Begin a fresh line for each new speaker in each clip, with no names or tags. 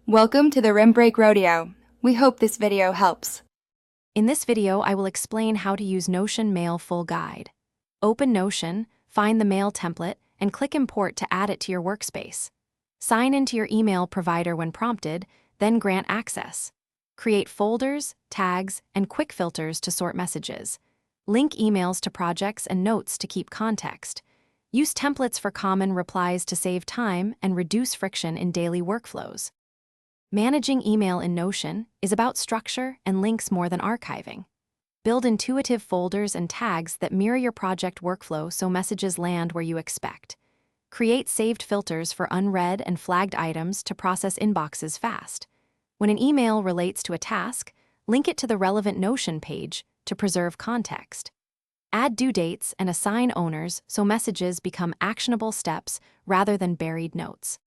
Welcome to the Rim Break Rodeo. We hope this video helps.
In this video, I will explain how to use Notion Mail Full Guide. Open Notion, find the mail template, and click Import to add it to your workspace. Sign into your email provider when prompted, then grant access. Create folders, tags, and quick filters to sort messages. Link emails to projects and notes to keep context. Use templates for common replies to save time and reduce friction in daily workflows. Managing email in Notion is about structure and links more than archiving. Build intuitive folders and tags that mirror your project workflow so messages land where you expect. Create saved filters for unread and flagged items to process inboxes fast. When an email relates to a task, link it to the relevant Notion page to preserve context. Add due dates and assign owners so messages become actionable steps rather than buried notes.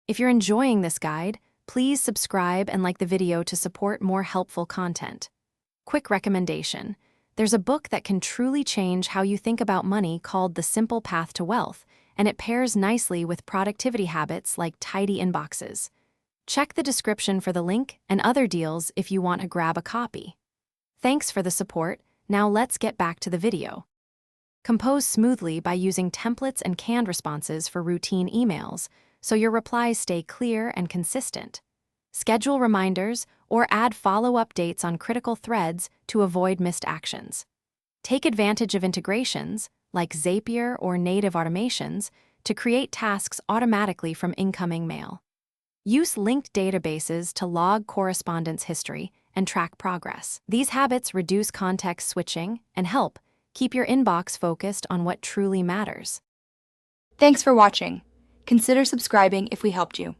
If you're enjoying this guide, please subscribe and like the video to support more helpful content. Quick recommendation: there's a book that can truly change how you think about money called The Simple Path to Wealth, and it pairs nicely with productivity habits like tidy inboxes. Check the description for the link and other deals if you want to grab a copy. Thanks for the support. Now let's get back to the video. Compose smoothly by using templates and canned responses for routine emails, so your replies stay clear and consistent. Schedule reminders or add follow-up dates on critical threads to avoid missed actions. Take advantage of integrations, like Zapier or native automations, to create tasks automatically from incoming mail. Use linked databases to log correspondence history and track progress. These habits reduce context switching and help keep your inbox focused on what truly matters.
Thanks for watching. Consider subscribing if we helped you.